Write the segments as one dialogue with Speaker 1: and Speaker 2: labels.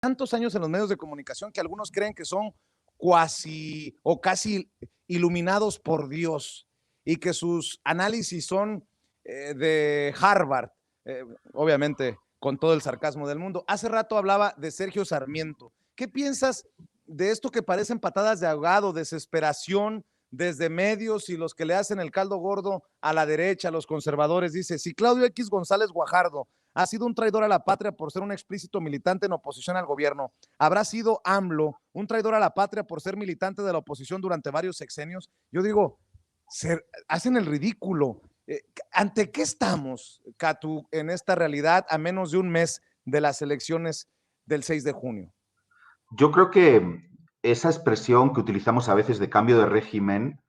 Speaker 1: tantos años en los medios de comunicación que algunos creen que son cuasi o casi iluminados por Dios y que sus análisis son de Harvard, eh, obviamente con todo el sarcasmo del mundo. Hace rato hablaba de Sergio Sarmiento. ¿Qué piensas de esto que parecen patadas de ahogado, desesperación desde medios y los que le hacen el caldo gordo a la derecha, a los conservadores? Dice, si Claudio X González Guajardo ha sido un traidor a la patria por ser un explícito militante en oposición al gobierno, ¿habrá sido AMLO un traidor a la patria por ser militante de la oposición durante varios sexenios? Yo digo, hacen el ridículo. ¿Ante qué estamos, Catu, en esta realidad a menos de un mes de las elecciones del 6 de junio?
Speaker 2: Yo creo que esa expresión que utilizamos a veces de cambio de régimen,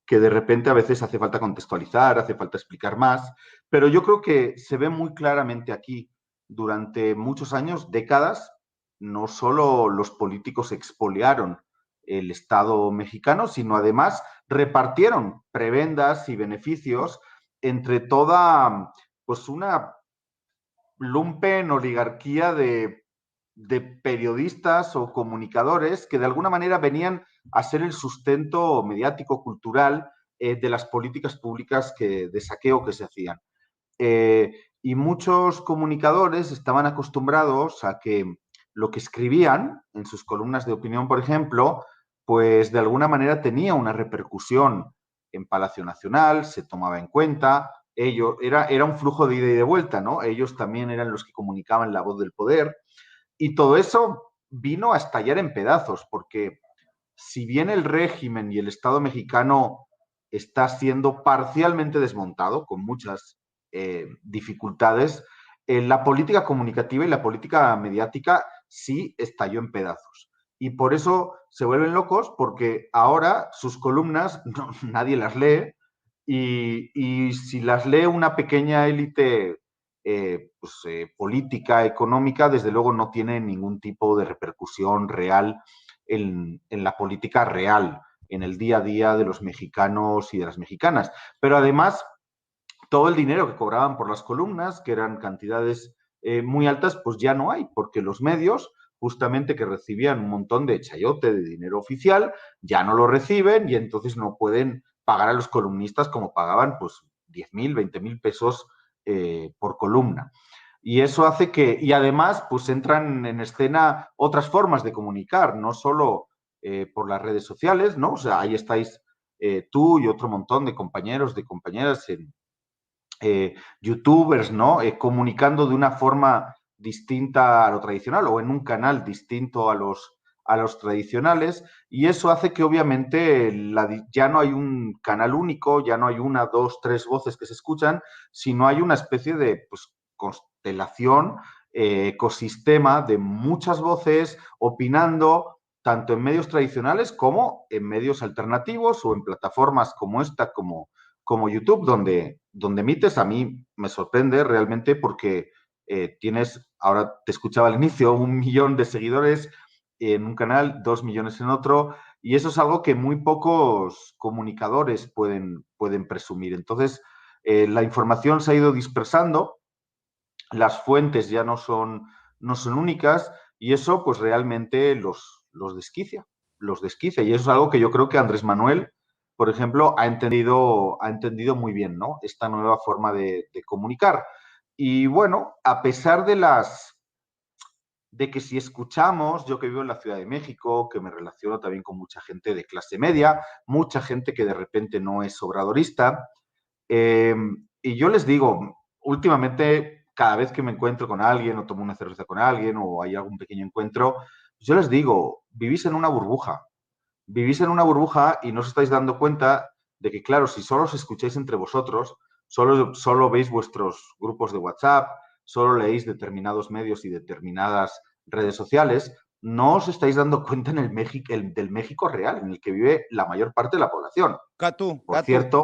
Speaker 2: que de repente a veces hace falta contextualizar, hace falta explicar más, pero yo creo que se ve muy claramente aquí. Durante muchos años, décadas, no solo los políticos expoliaron el Estado mexicano, sino además repartieron prebendas y beneficios entre toda, pues una lumpen oligarquía de periodistas o comunicadores que de alguna manera venían a ser el sustento mediático, cultural de las políticas públicas de saqueo que se hacían. Y muchos comunicadores estaban acostumbrados a que lo que escribían en sus columnas de opinión, por ejemplo, pues de alguna manera tenía una repercusión en Palacio Nacional, se tomaba en cuenta, era un flujo de ida y de vuelta, ¿no? Ellos también eran los que comunicaban la voz del poder, y todo eso vino a estallar en pedazos, porque si bien el régimen y el Estado mexicano está siendo parcialmente desmontado, con muchas dificultades, la política comunicativa y la política mediática sí estalló en pedazos. Y por eso se vuelven locos, porque ahora sus columnas nadie las lee, y si las lee una pequeña élite política, económica, desde luego no tiene ningún tipo de repercusión real en la política real, en el día a día de los mexicanos y de las mexicanas. Pero además, todo el dinero que cobraban por las columnas, que eran cantidades muy altas, pues ya no hay, porque los medios, justamente que recibían un montón de chayote de dinero oficial, ya no lo reciben y entonces no pueden pagar a los columnistas como pagaban, pues 10,000, 20,000 pesos por columna. Y eso hace que, y además, pues entran en escena otras formas de comunicar, no solo por las redes sociales, ¿no? O sea, ahí estáis tú y otro montón de compañeros, de compañeras en youtubers, ¿no? Comunicando de una forma distinta a lo tradicional o en un canal distinto a los tradicionales, y eso hace que obviamente ya no hay un canal único, ya no hay una, dos, tres voces que se escuchan, sino hay una especie de pues, constelación, ecosistema de muchas voces opinando tanto en medios tradicionales como en medios alternativos o en plataformas como esta, como YouTube, donde emites. A mí me sorprende realmente porque tienes, ahora te escuchaba al inicio, 1 millón de seguidores en un canal, 2 millones en otro, y eso es algo que muy pocos comunicadores pueden presumir. Entonces, la información se ha ido dispersando, las fuentes ya no son únicas, y eso pues realmente los desquicia, y eso es algo que yo creo que Andrés Manuel, por ejemplo, ha entendido muy bien, ¿no? Esta nueva forma de comunicar. Y bueno, a pesar de que si escuchamos, yo que vivo en la Ciudad de México, que me relaciono también con mucha gente de clase media, mucha gente que de repente no es obradorista, eh, y yo les digo, últimamente, cada vez que me encuentro con alguien o tomo una cerveza con alguien o hay algún pequeño encuentro, yo les digo, vivís en una burbuja y no os estáis dando cuenta de que, claro, si solo os escucháis entre vosotros, solo veis vuestros grupos de WhatsApp, solo leéis determinados medios y determinadas redes sociales, no os estáis dando cuenta del México real, en el que vive la mayor parte de la población. Por cierto,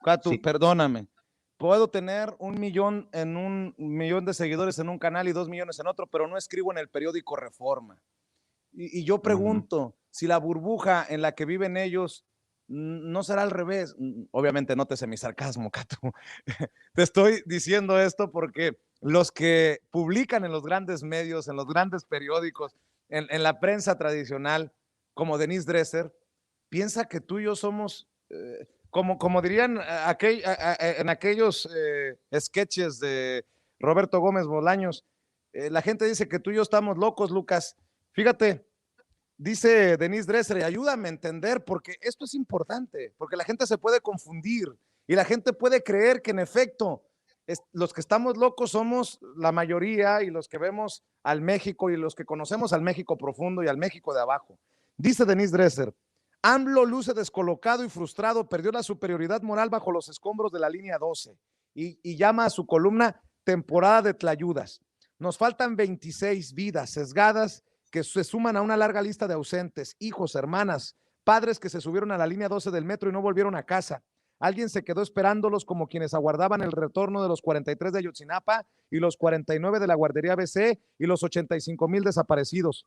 Speaker 1: Catu,
Speaker 2: sí.
Speaker 1: perdóname. Puedo tener 1 millón en 1 millón de seguidores en un canal y 2 millones en otro, pero no escribo en el periódico Reforma. Y yo
Speaker 2: Uh-huh.
Speaker 1: pregunto si la burbuja en la que viven ellos no será al revés. Obviamente, nótese mi sarcasmo, Catu. Te estoy diciendo esto porque los que publican en los grandes medios, en los grandes periódicos, en la prensa tradicional, como Denise Dresser, piensa que tú y yo somos, como dirían en aquellos sketches de Roberto Gómez Bolaños, la gente dice que tú y yo estamos locos, Lucas. Fíjate, dice Denise Dresser, y ayúdame a entender, porque esto es importante, porque la gente se puede confundir y la gente puede creer que en efecto los que estamos locos somos la mayoría y los que vemos al México y los que conocemos al México profundo y al México de abajo. Dice Denise Dresser, AMLO luce descolocado y frustrado, perdió la superioridad moral bajo los escombros de la línea 12 y llama a su columna temporada de tlayudas. Nos faltan 26 vidas sesgadas que se suman a una larga lista de ausentes, hijos, hermanas, padres que se subieron a la línea 12 del metro y no volvieron a casa. Alguien se quedó esperándolos como quienes aguardaban el retorno de los 43 de Ayotzinapa y los 49 de la guardería BC y los 85,000 desaparecidos.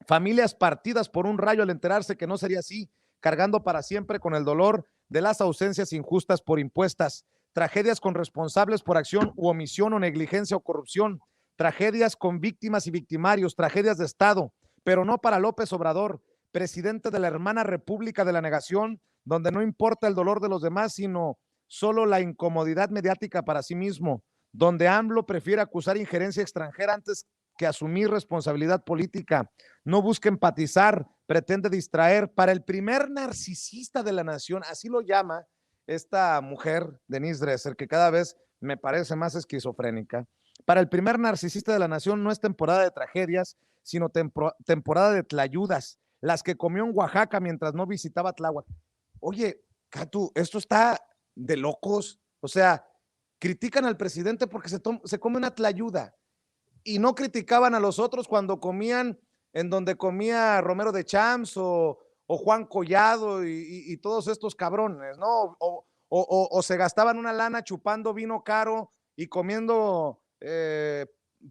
Speaker 1: Familias partidas por un rayo al enterarse que no sería así, cargando para siempre con el dolor de las ausencias injustas por impuestas, tragedias con responsables por acción u omisión o negligencia o corrupción, tragedias con víctimas y victimarios, tragedias de Estado, pero no para López Obrador, presidente de la hermana República de la Negación, donde no importa el dolor de los demás, sino solo la incomodidad mediática para sí mismo, donde AMLO prefiere acusar injerencia extranjera antes que asumir responsabilidad política, no busca empatizar, pretende distraer. Para el primer narcisista de la nación, así lo llama esta mujer, Denise Dresser, que cada vez me parece más esquizofrénica. Para el primer narcisista de la nación no es temporada de tragedias, sino temporada de tlayudas, las que comió en Oaxaca mientras no visitaba Tláhuac. Oye, Catu, esto está de locos. O sea, critican al presidente porque se come una tlayuda y no criticaban a los otros cuando comían en donde comía Romero de Champs o Juan Collado y todos estos cabrones, ¿no? O se gastaban una lana chupando vino caro y comiendo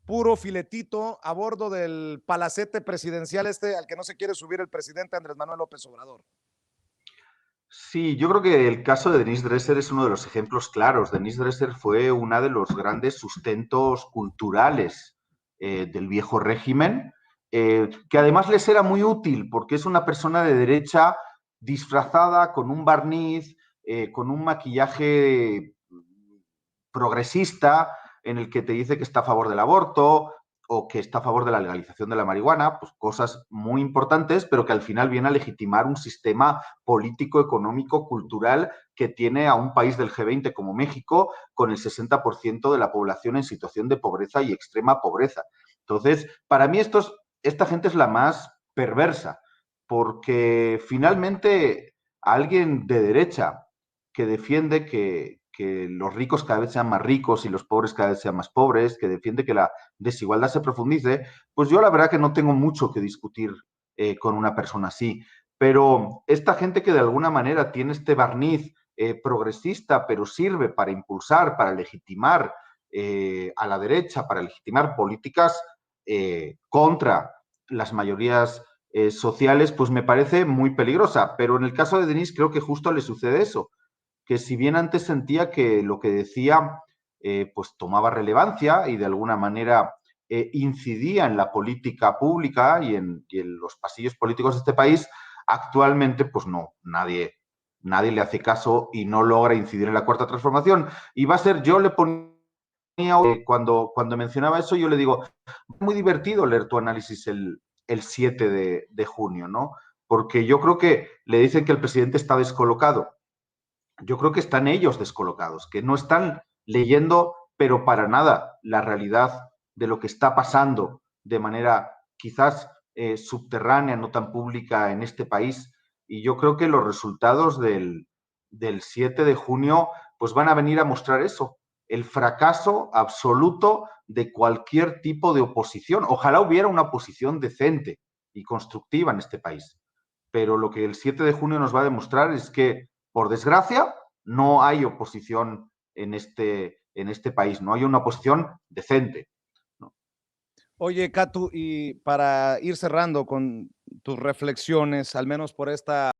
Speaker 1: puro filetito a bordo del palacete presidencial al que no se quiere subir el presidente Andrés Manuel López Obrador.
Speaker 2: Sí, yo creo que el caso de Denise Dresser es uno de los ejemplos claros. Denise Dresser fue uno de los grandes sustentos culturales del viejo régimen, que además les era muy útil porque es una persona de derecha disfrazada con un barniz, con un maquillaje progresista en el que te dice que está a favor del aborto o que está a favor de la legalización de la marihuana, pues cosas muy importantes, pero que al final viene a legitimar un sistema político, económico, cultural que tiene a un país del G20 como México con el 60% de la población en situación de pobreza y extrema pobreza. Entonces, para mí esta gente es la más perversa, porque finalmente alguien de derecha que defiende que los ricos cada vez sean más ricos y los pobres cada vez sean más pobres, que defiende que la desigualdad se profundice, pues yo la verdad que no tengo mucho que discutir con una persona así. Pero esta gente que de alguna manera tiene este barniz progresista, pero sirve para impulsar, para legitimar a la derecha, para legitimar políticas contra las mayorías sociales, pues me parece muy peligrosa. Pero en el caso de Denise creo que justo le sucede eso, que si bien antes sentía que lo que decía pues tomaba relevancia y de alguna manera incidía en la política pública y en los pasillos políticos de este país, actualmente pues no, nadie le hace caso y no logra incidir en la cuarta transformación. Y va a ser, yo le ponía, cuando mencionaba eso, yo le digo, muy divertido leer tu análisis el 7 de junio, ¿no? Porque yo creo que le dicen que el presidente está descolocado. Yo creo que están ellos descolocados, que no están leyendo, pero para nada, la realidad de lo que está pasando de manera quizás subterránea, no tan pública en este país. Y yo creo que los resultados del 7 de junio pues van a venir a mostrar eso, el fracaso absoluto de cualquier tipo de oposición. Ojalá hubiera una oposición decente y constructiva en este país. Pero lo que el 7 de junio nos va a demostrar es que, por desgracia, no hay oposición en este país, no hay una oposición decente, ¿no?
Speaker 1: Oye, Catu, y para ir cerrando con tus reflexiones, al menos por esta